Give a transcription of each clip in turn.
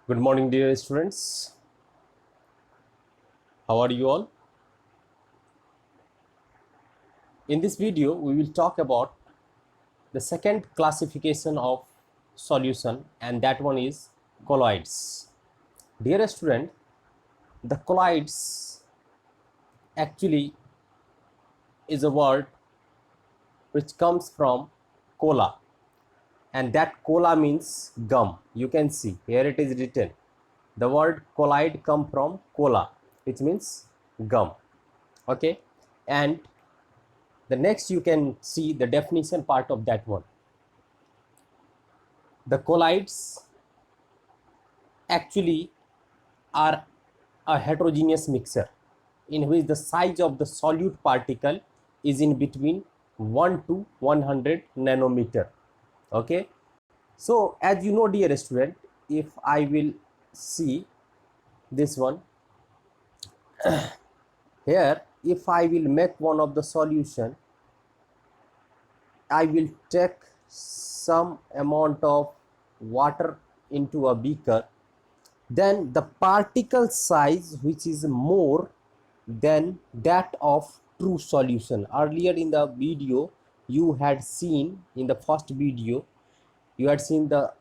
Good morning, dear students. How are you all? In this video, we will talk about the second classification of solution, and that one is colloids. Dear student, the colloids actually is a word which comes from cola, and that cola means gum. You can see here it is written. The word colloid come from cola, which means gum. Okay, and the next you can see the definition part of that one. The colloids actually are a heterogeneous mixture in which the size of the solute particle is in between 1 to 100 nanometer. Okay, so as you know, dear student, if I will see this one here, if I will make one of the solution, I will take some amount of water into a beaker, then the particle size which is more than that of true solution. Earlier in the video you had seen, in the first video you had seen the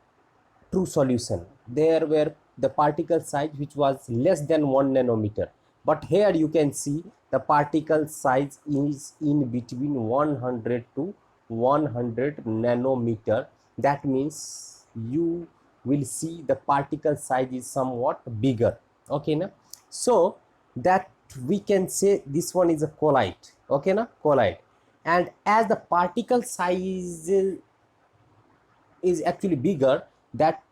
true solution. There were the particle size which was less than 1 nanometer, but here you can see the particle size is in between 100 to 100 nanometer. That means you will see the particle size is somewhat bigger. Okay na? So that we can say this one is a colloid. Okay na? Colloid. And as the particle size is actually bigger, that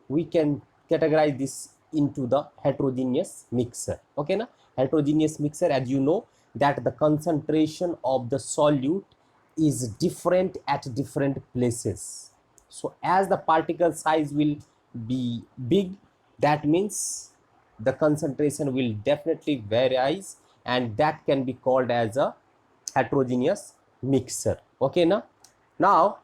we can categorize this into the heterogeneous mixture. Okay na? Heterogeneous mixture, as you know, that the concentration of the solute is different at different places. So as the particle size will be big, that means the concentration will definitely varies, and that can be called as a heterogeneous mixture. Okay now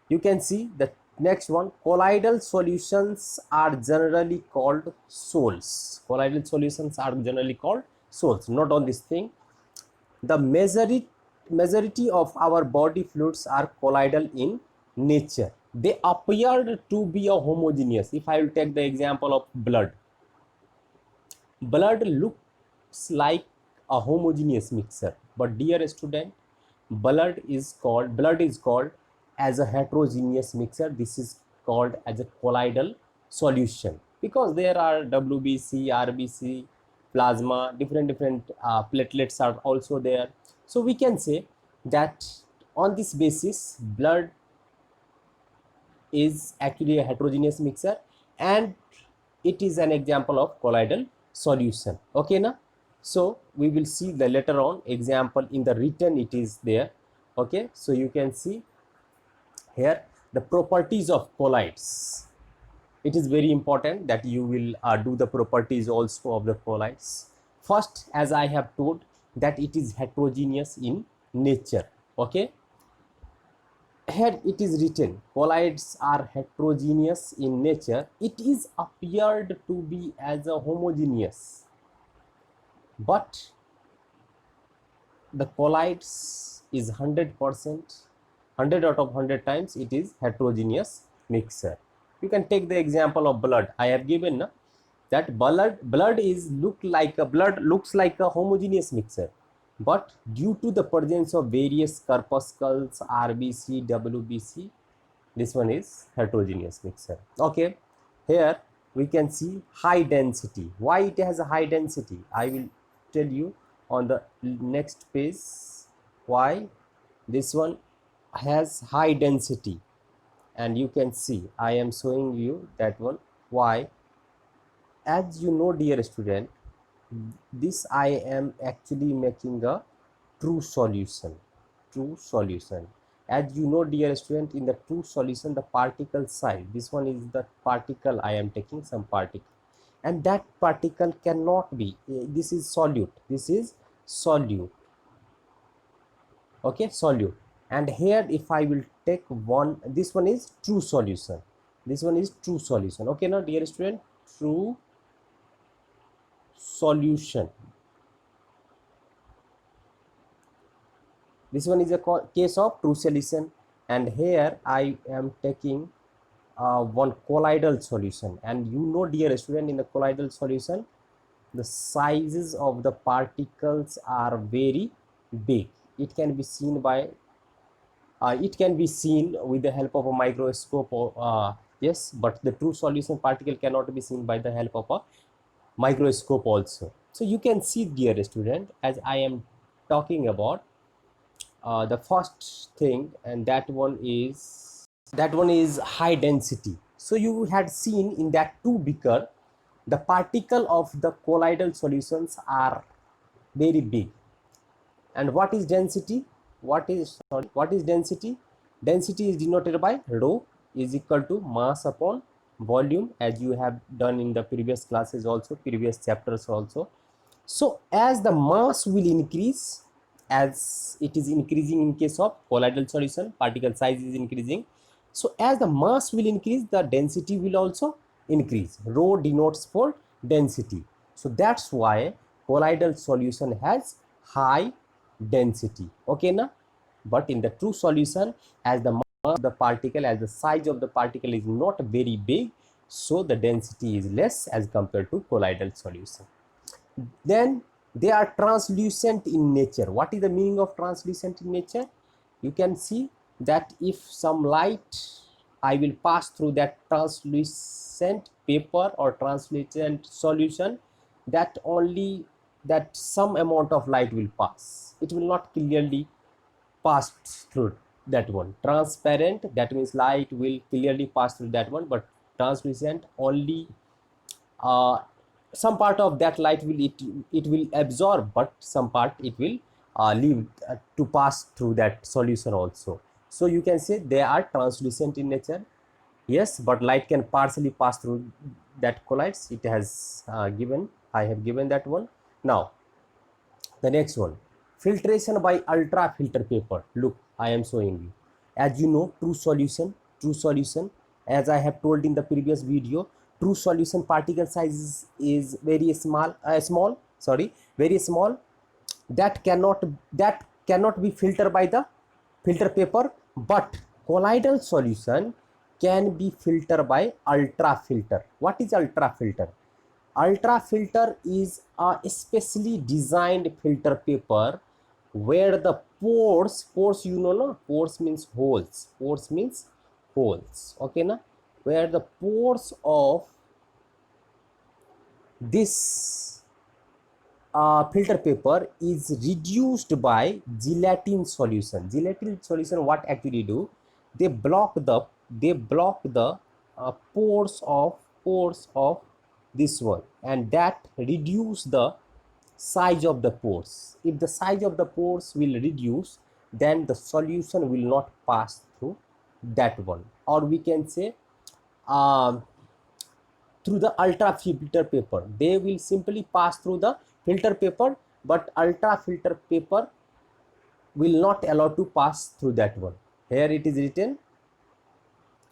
you can see the next one. Colloidal solutions are generally called sols. Colloidal solutions are generally called sols. Note on this thing, the majority of our body fluids are colloidal in nature. They appear to be a homogeneous. If I will take the example of blood looks like a homogeneous mixture, but dear student, blood is called as a heterogeneous mixture. This is called as a colloidal solution because there are WBC, RBC, plasma, different platelets are also there. So we can say that on this basis blood is actually a heterogeneous mixture, and it is an example of colloidal solution. Okay na? So we will see the later on example in the written, it is there. Okay, so you can see here the properties of colloids. It is very important that you will do the properties also of the colloids. First, as I have told, that it is heterogeneous in nature. Okay, here it is written colloids are heterogeneous in nature. It is appeared to be as a homogeneous, but the colloids is 100%, 100 out of 100 times it is heterogeneous mixture. You can take the example of blood. I have given na, that blood looks like a homogeneous mixture, but due to the presence of various corpuscles, RBC, WBC, this one is heterogeneous mixture. Okay, here we can see high density. Why it has a high density, I will tell you on the next page why this one has high density. And you can see I am showing you that one why. As you know, dear student, this I am actually making a true solution. As you know, dear student, in the true solution, the particle size, this one is the particle. I am taking some particle, and that particle cannot be, this is solute, okay, solute. And here if I will take one, this one is true solution, okay now, dear student, true solution. This one is a case of true solution, and here I am taking one colloidal solution. And you know, dear student, in the colloidal solution, the sizes of the particles are very big. It can be seen with the help of a microscope, or yes, but the true solution particle cannot be seen by the help of a microscope also. So you can see, dear student, as I am talking about the first thing, and that one is high density. So you had seen in that two beaker, the particle of the colloidal solutions are very big. And what is density? What is density? Density is denoted by rho is equal to mass upon volume, as you have done in the previous classes also, previous chapters also. So as the mass will increase, as it is increasing in case of colloidal solution, particle size is increasing. So as the mass will increase, the density will also increase. Rho denotes for density. So that's why colloidal solution has high density. Okay na? But in the true solution, as the mass of the particle, as the size of the particle is not very big, so the density is less as compared to colloidal solution. Then they are translucent in nature. What is the meaning of translucent in nature? You can see that if some light I will pass through that translucent paper or translucent solution, that only that some amount of light will pass. It will not clearly pass through that one. Transparent, that means light will clearly pass through that one, but translucent, only uh, some part of that light it will absorb, but some part it will leave to pass through that solution also. So you can say they are translucent in nature. Yes, but light can partially pass through that colloids. It has given, I have given that one. Now the next one, filtration by ultra filter paper. Look, I am showing you. As you know, true solution, as I have told in the previous video, true solution particle size is very small, very small. That cannot be filtered by the filter paper, but colloidal solution can be filtered by ultra filter. What is ultra filter? Ultra filter is a specially designed filter paper where the pores, you know, no? Pores means holes, okay na? Where the pores of this filter paper is reduced by gelatin solution. Gelatin solution, what actually do? They block the pores of this one, and that reduce the size of the pores. If the size of the pores will reduce, then the solution will not pass through that one. Or we can say um, through the ultra filter paper, they will simply pass through the filter paper, but ultra filter paper will not allow to pass through that one. Here it is written,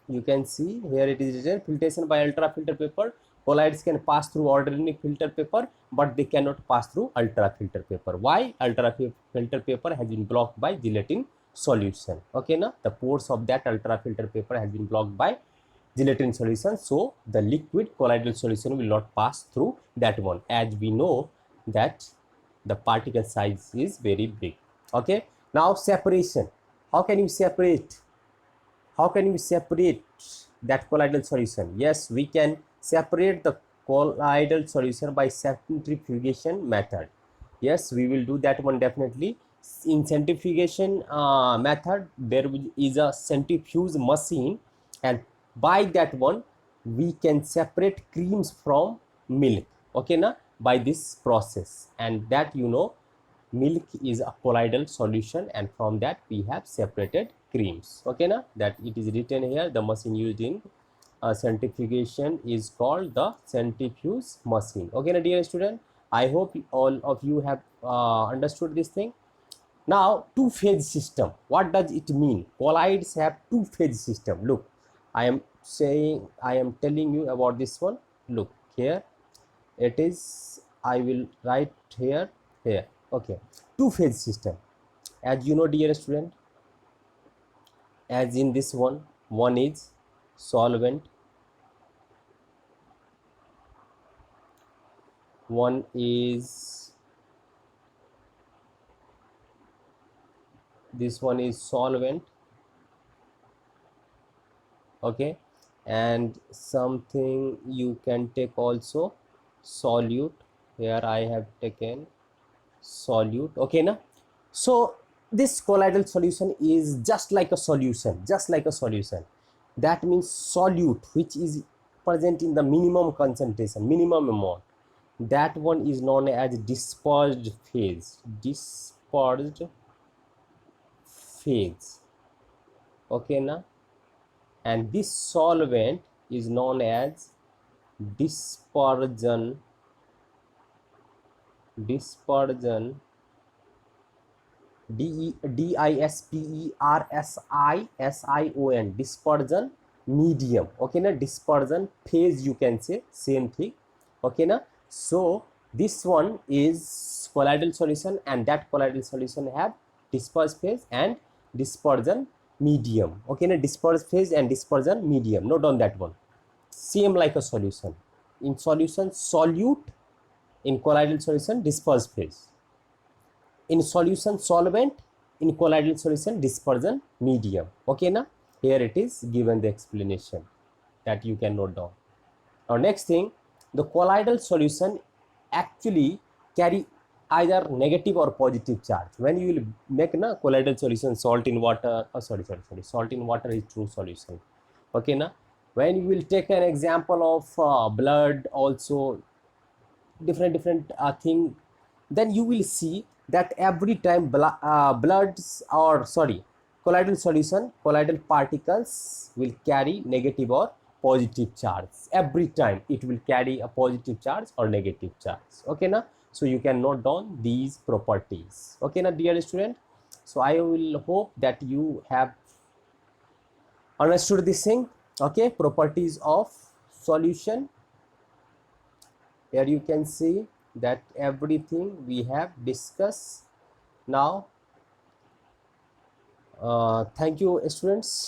you can see here it is written, filtration by ultra filter paper. Colloids can pass through ordinary filter paper, but they cannot pass through ultra filter paper. Why? Ultra filter paper has been blocked by gelatin solution. Okay na? The pores of that ultra filter paper has been blocked by gelatin solution, so the liquid colloidal solution will not pass through that one, as we know that the particle size is very big. Okay, now separation. How can you separate that colloidal solution? Yes, we can separate the colloidal solution by centrifugation method. Yes, we will do that one definitely. In centrifugation method, there is a centrifuge machine, and by that one we can separate creams from milk. Okay na? By this process, and that, you know, milk is a colloidal solution, and from that we have separated creams. Okay na? That it is written here, the machine used in centrifugation is called the centrifuge machine. Okay na, dear student, I hope all of you have understood this thing. Now, two-phase system, what does it mean? Colloids have two-phase system. Look, I am telling you about this one. Look here it is, I will write here, here. Okay, two phase system, as you know dear student, as in this one is solvent, one is, this one is solvent, okay, and something you can take also solute. Here I have taken solute, okay na. So this colloidal solution is just like a solution, just like a solution. That means solute which is present in the minimum concentration, minimum amount, that one is known as dispersed phase, dispersed phase, okay na. And this solvent is known as dispersion, dispersion, dispersion, dispersion medium, okay na. Dispersion phase you can say, same thing, okay na. So this one is colloidal solution, and that colloidal solution have dispersed phase and dispersion medium, okay na. Dispersed phase and dispersion medium, note on that one. Same like a solution, in solution solute, in colloidal solution dispersed phase, in solution solvent, in colloidal solution dispersion medium, okay na. Here it is given the explanation that you can note down. Now next thing, the colloidal solution actually carry either negative or positive charge. When you will make na colloidal solution, salt in water, salt in water is true solution, okay na. When you will take an example of blood, also different thing, then you will see that every time bloods, or sorry, colloidal solution, colloidal particles will carry negative or positive charge. Every time it will carry a positive charge or negative charge, okay na. So you can note down these properties, okay na dear student. So I will hope that you have understood this thing, okay. Properties of solution, here you can see that everything we have discussed now. Thank you students.